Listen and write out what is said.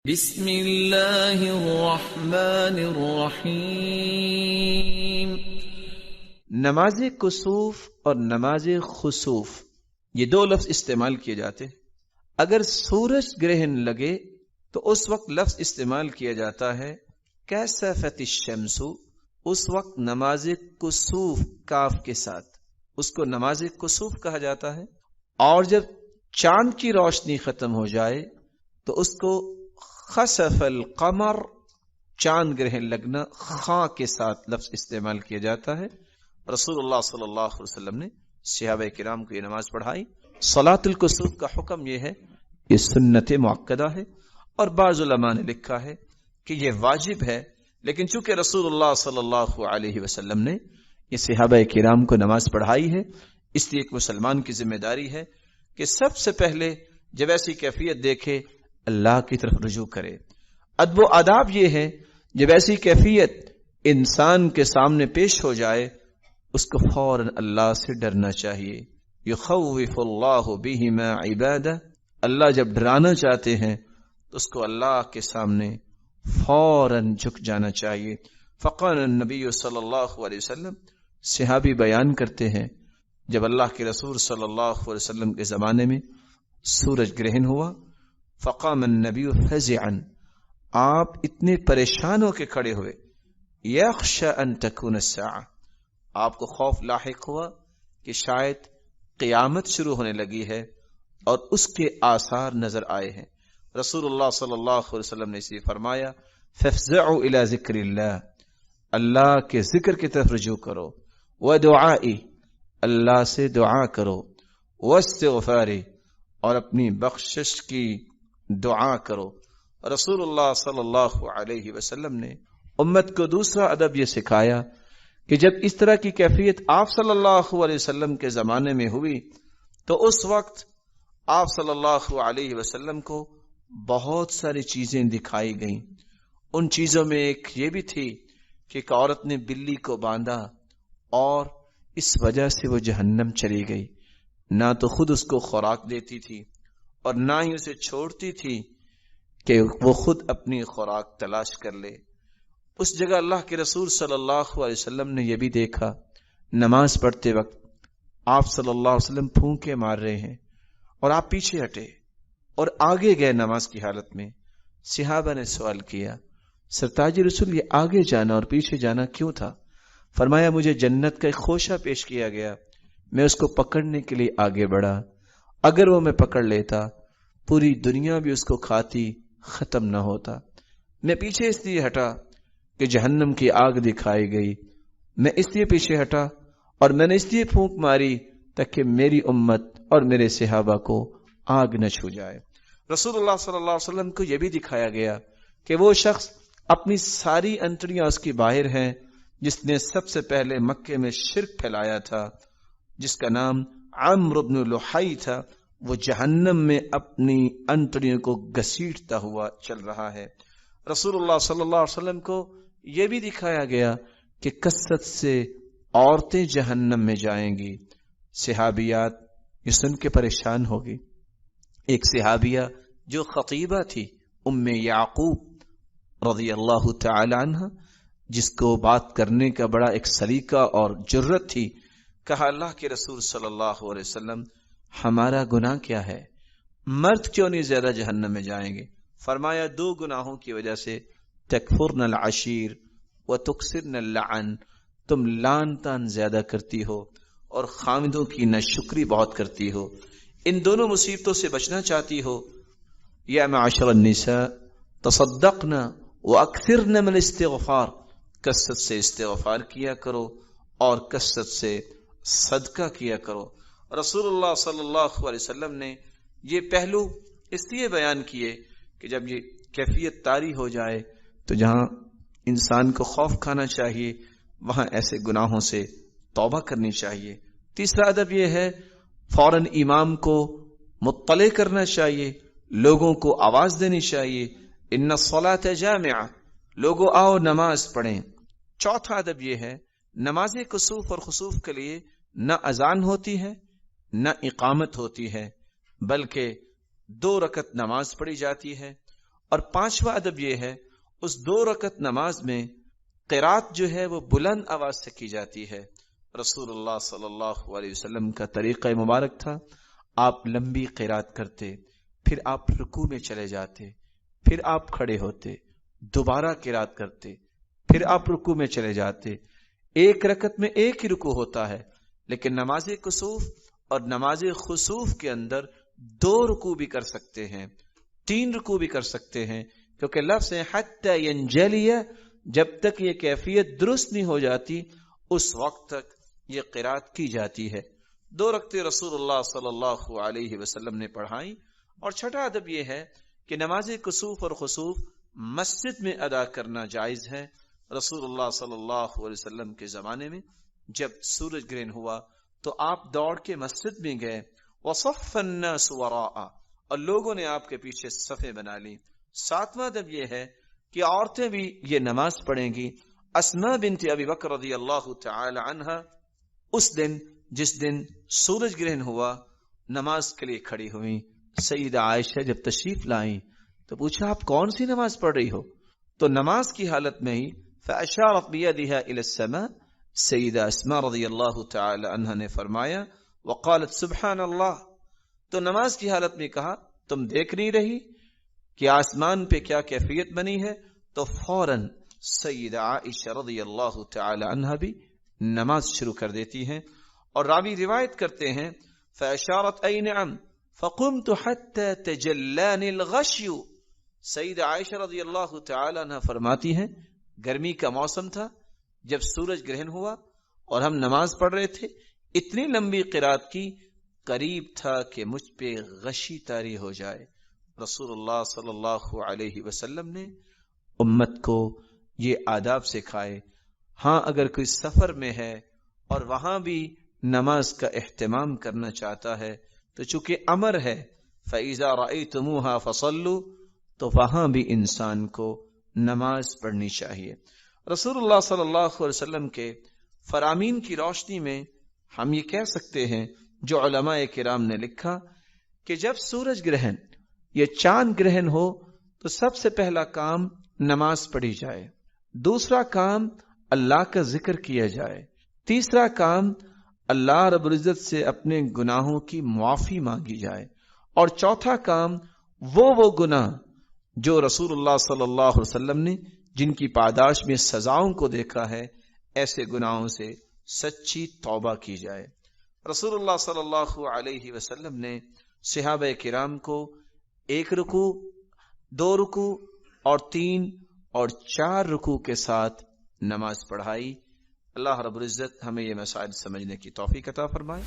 بسم اللہ الرحمن الرحیم۔ نماز کسوف اور نماز خسوف یہ دو لفظ استعمال کیے جاتے ہیں۔ اگر سورج گرہن لگے تو اس وقت لفظ استعمال کیا جاتا ہے کسفت الشمس، اس وقت نماز کسوف کاف کے ساتھ اس کو نماز کسوف کہا جاتا ہے۔ اور جب چاند کی روشنی ختم ہو جائے تو اس کو خسف القمر، چاند گرہن لگنا خاں کے ساتھ لفظ استعمال کیا جاتا ہے۔ رسول اللہ صلی اللہ علیہ وسلم نے صحابہ کرام کو یہ نماز پڑھائی۔ صلاۃ الکسوف کا حکم یہ ہے، یہ سنت مؤکدہ ہے، اور بعض علماء نے لکھا ہے کہ یہ واجب ہے، لیکن چونکہ رسول اللہ صلی اللہ علیہ وسلم نے یہ صحابہ کرام کو نماز پڑھائی ہے، اس لیے ایک مسلمان کی ذمہ داری ہے کہ سب سے پہلے جب ایسی کیفیت دیکھے اللہ کی طرف رجوع کرے۔ ادب و آداب یہ ہے، جب ایسی کیفیت انسان کے سامنے پیش ہو جائے اس کو فوراً اللہ سے ڈرنا چاہیے۔ یخوف اللہ بہما عبادہ، اللہ جب ڈرانا چاہتے ہیں تو اس کو اللہ کے سامنے فوراً جھک جانا چاہیے۔ فقال النبی صلی اللہ علیہ وسلم، صحابی بیان کرتے ہیں جب اللہ کے رسول صلی اللہ علیہ وسلم کے زمانے میں سورج گرہن ہوا، فقام النبی فزعا، آپ اتنے پریشان ہو کے کھڑے ہوئے، یخشى ان تکون الساعہ، آپ کو خوف لاحق ہوا کہ شاید قیامت شروع ہونے لگی ہے اور اس کے آثار نظر آئے ہیں۔ رسول اللہ صلی اللہ علیہ وسلم نے اسے فرمایا فافزعوا الى ذکر اللہ، اللہ کے ذکر کی طرف رجوع کرو، ودعائی، اللہ سے دعا کرو، واستغفاری، اور اپنی بخشش کی دعا کرو۔ رسول اللہ صلی اللہ علیہ وسلم نے امت کو دوسرا ادب یہ سکھایا کہ جب اس طرح کی کیفیت آپ صلی اللہ علیہ وسلم کے زمانے میں ہوئی تو اس وقت آپ صلی اللہ علیہ وسلم کو بہت ساری چیزیں دکھائی گئیں۔ ان چیزوں میں ایک یہ بھی تھی کہ ایک عورت نے بلی کو باندھا اور اس وجہ سے وہ جہنم چلی گئی، نہ تو خود اس کو خوراک دیتی تھی اور نہ ہی اسے چھوڑتی تھی کہ وہ خود اپنی خوراک تلاش کر لے۔ اس جگہ اللہ کے رسول صلی اللہ علیہ وسلم نے یہ بھی دیکھا، نماز پڑھتے وقت آپ صلی اللہ علیہ وسلم پھونکے مار رہے ہیں اور آپ پیچھے ہٹے اور آگے گئے نماز کی حالت میں۔ صحابہ نے سوال کیا، سرتاج رسول یہ آگے جانا اور پیچھے جانا کیوں تھا؟ فرمایا مجھے جنت کا ایک خوشہ پیش کیا گیا، میں اس کو پکڑنے کے لیے آگے بڑھا، اگر وہ میں پکڑ لیتا پوری دنیا بھی اس کو کھاتی ختم نہ ہوتا۔ میں پیچھے اس لیے ہٹا کہ جہنم کی آگ دکھائی گئی، میں اس لیے پیچھے ہٹا اور میں نے اس لیے پھونک ماری تاکہ میری امت اور میرے صحابہ کو آگ نہ چھو جائے۔ رسول اللہ صلی اللہ علیہ وسلم کو یہ بھی دکھایا گیا کہ وہ شخص اپنی ساری انتڑیاں اس کی باہر ہیں جس نے سب سے پہلے مکے میں شرک پھیلایا تھا، جس کا نام عمرو بن لحی تھا، وہ جہنم میں اپنی انتڑیوں کو گھسیٹتا ہوا چل رہا ہے۔ رسول اللہ صلی اللہ علیہ وسلم کو یہ بھی دکھایا گیا کہ کثرت سے عورتیں جہنم میں جائیں گی۔ صحابیات یہ سن کے پریشان ہوگی۔ ایک صحابیہ جو خطیبہ تھی، ام یعقوب رضی اللہ تعالی عنہ، جس کو بات کرنے کا بڑا ایک سلیقہ اور جرت تھی، کہا اللہ کے رسول صلی اللہ علیہ وسلم ہمارا گناہ کیا ہے؟ مرد کیوں نہیں زیادہ جہنم میں جائیں گے؟ فرمایا دو گناہوں کی وجہ سے، تکفرن العشیر وتکثرن اللعن، تم لعن تان زیادہ کرتی ہو اور خامدوں کی ناشکری بہت کرتی ہو، ان دونوں مصیبتوں سے بچنا چاہتی ہو۔ یا معاشر النساء تصدقن واکثرن من الاستغفار، کثرت سے استغفار کیا کرو اور کثرت سے صدقہ کیا کرو۔ رسول اللہ صلی اللہ علیہ وسلم نے یہ پہلو اس لیے بیان کیے کہ جب یہ کیفیت طاری ہو جائے تو جہاں انسان کو خوف کھانا چاہیے وہاں ایسے گناہوں سے توبہ کرنی چاہیے۔ تیسرا ادب یہ ہے فوراً امام کو مطلع کرنا چاہیے، لوگوں کو آواز دینی چاہیے، ان الصلاۃ جامعہ، لوگوں آؤ نماز پڑھیں۔ چوتھا ادب یہ ہے نماز کسوف اور خسوف کے لیے نہ اذان ہوتی ہے نہ اقامت ہوتی ہے، بلکہ 2 رکعت نماز پڑھی جاتی ہے اور پانچواں ادب یہ ہے اس 2 رکعت نماز میں قرات جو ہے وہ بلند آواز سے کی جاتی ہے. رسول اللہ صلی اللہ علیہ وسلم کا طریقہ مبارک تھا، آپ لمبی قرات کرتے، پھر آپ رکوع میں چلے جاتے، پھر آپ کھڑے ہوتے، دوبارہ قرات کرتے، پھر آپ رکوع میں چلے جاتے. ایک رکعت میں ایک ہی رکوع ہوتا ہے، لیکن نماز کسوف اور نماز خسوف کے اندر 2 رکوع بھی کر سکتے ہیں، 3 رکوع بھی کر سکتے ہیں، کیونکہ لفظ حتی ینجلی، جب تک یہ کیفیت درست نہیں ہو جاتی اس وقت تک یہ قرات کی جاتی ہے. 2 رکعتیں رسول اللہ صلی اللہ علیہ وسلم نے پڑھائیں. اور چھٹا ادب یہ ہے کہ نماز کسوف اور خسوف مسجد میں ادا کرنا جائز ہے. رسول اللہ صلی اللہ علیہ وسلم کے زمانے میں جب سورج گرہن ہوا تو آپ دوڑ کے مسجد میں گئے، وصف الناس وراء، اور لوگوں نے آپ کے پیچھے صفیں بنا لی. 7واں ادب یہ ہے کہ عورتیں بھی یہ نماز پڑھیں گی. اسماء بنت ابی بکر رضی اللہ تعالی عنہا اس دن جس دن سورج گرہن ہوا نماز کے لیے کھڑی ہوئی. سیدہ عائشہ جب تشریف لائیں تو پوچھا آپ کون سی نماز پڑھ رہی ہو؟ تو نماز کی حالت میں ہی فاشارت بیدها الى السماء، سیدہ اسماء رضی اللہ تعالی عنہا نے فرمایا وقالت سبحان اللہ، تو نماز کی حالت میں کہا تم دیکھ نہیں رہی کہ آسمان پہ کیا کیفیت بنی ہے؟ تو فوراً سیدہ عائشہ رضی اللہ تعالی عنہا بھی نماز شروع کر دیتی ہیں. اور راوی روایت کرتے ہیں فاشارت ای نعم فقمت حتى تجلاني الغشي، سیدہ عائشہ رضی اللہ تعالی عنہ فرماتی ہیں گرمی کا موسم تھا، جب سورج گرہن ہوا اور ہم نماز پڑھ رہے تھے، اتنی لمبی قرات کی، قریب تھا کہ مجھ پہ غشی طاری ہو جائے. رسول اللہ صلی اللہ علیہ وسلم نے امت کو یہ آداب سکھائے. ہاں اگر کوئی سفر میں ہے اور وہاں بھی نماز کا اہتمام کرنا چاہتا ہے تو چونکہ امر ہے فَإِذَا رَأَيْتُمُوهَا فَصَلُّوا، تو وہاں بھی انسان کو نماز پڑھنی چاہیے. رسول اللہ صلی اللہ علیہ وسلم کے فرامین کی روشنی میں ہم یہ کہہ سکتے ہیں جو علماء کرام نے لکھا کہ جب سورج گرہن یا چاند گرہن ہو تو سب سے پہلا کام نماز پڑھی جائے، دوسرا کام اللہ کا ذکر کیا جائے، تیسرا کام اللہ رب العزت سے اپنے گناہوں کی معافی مانگی جائے، اور چوتھا کام وہ گناہ جو رسول اللہ صلی اللہ علیہ وسلم نے جن کی پاداش میں سزاؤں کو دیکھا ہے، ایسے گناہوں سے سچی توبہ کی جائے. رسول اللہ صلی اللہ علیہ وسلم نے صحابہ کرام کو 1 رکوع، 2 رکوع اور 3 اور 4 رکوع کے ساتھ نماز پڑھائی. اللہ رب العزت ہمیں یہ مسائل سمجھنے کی توفیق عطا فرمائے.